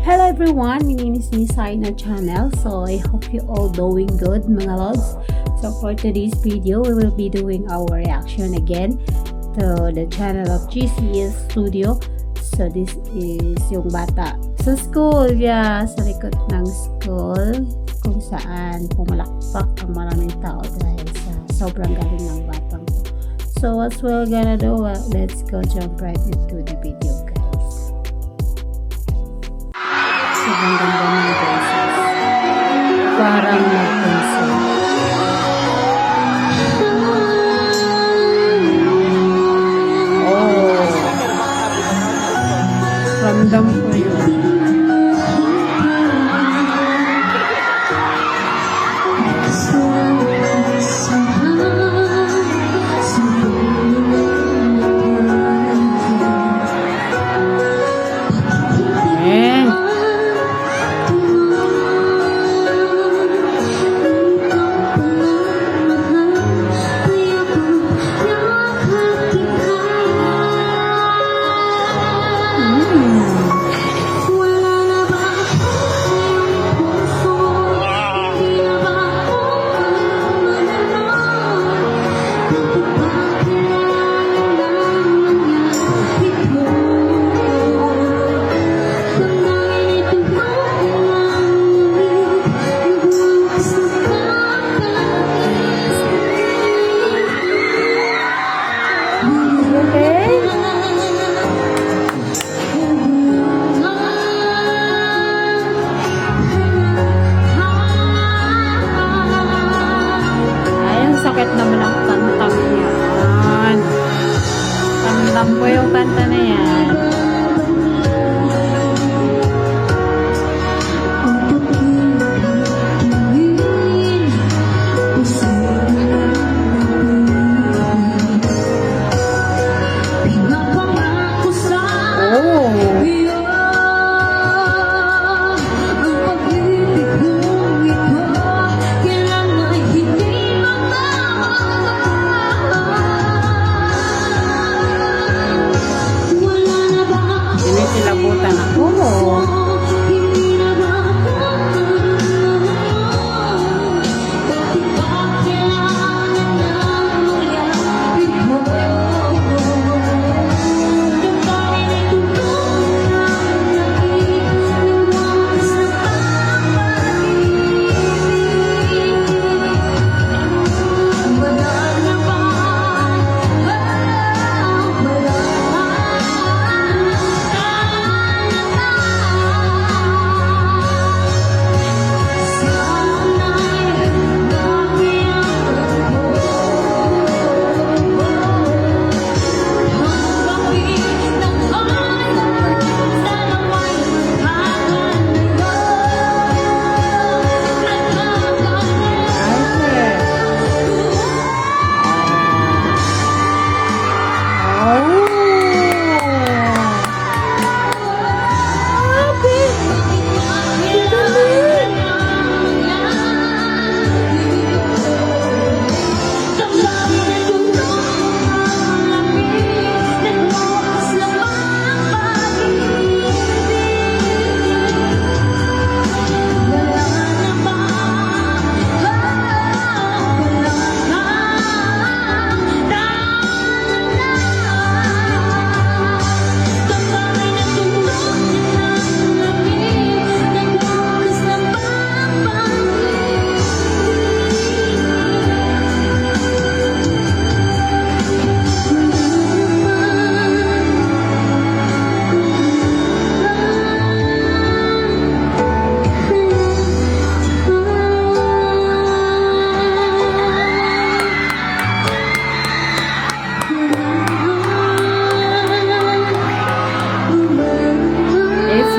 Hello everyone, my name is Miss Aina channel. So I hope you all doing good mga lods. So for today's video, we will be doing our reaction again to the channel of GCS Studio. So this is yung bata sa school, sa likod ng school kung saan pumalakpak ang maraming tao dahil sa sobrang galing ng batang to. So what we're gonna do, let's go jump right into the video, guys. Sobrang ganda ng dresses. Parang nag-concert. Ramdam ko yun. Sakit naman ang kantang yan. Tandam ko yung kanta na yan. Sinabutan ako.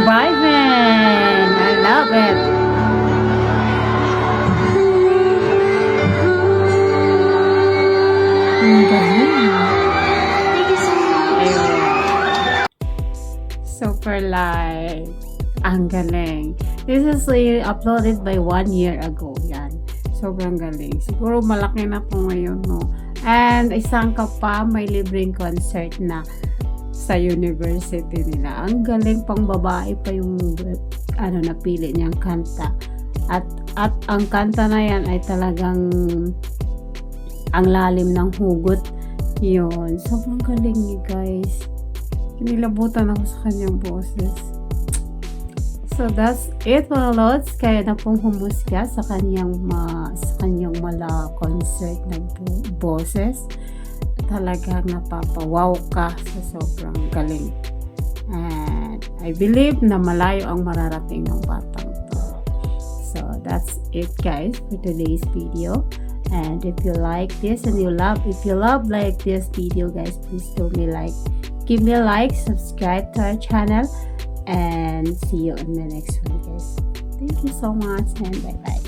Vibing! I love it! Ang galing! Super live! Ang galing! This is uploaded by 1 year ago. Yan. Sobrang galing. Siguro malaki na po ngayon, no? And isang ka pa, may libreng concert na sa university nila. Ang galing, pang babae pa yung napili niyang kanta. At ang kanta na yan ay talagang ang lalim ng hugot. Yun, sobrang galing niya guys. Kinilabutan ako sa kanyang boses. So that's it mga lods. Kaya na pong humusga sa kanyang mala concert na boses. Talagang napapawaw ka sa sobrang galing. And I believe na malayo ang mararating ng batang to. So that's it guys for today's video. And if you like this and if you love like this video guys, please give me a like, subscribe to our channel, and see you in the next one guys. Thank you so much and bye bye.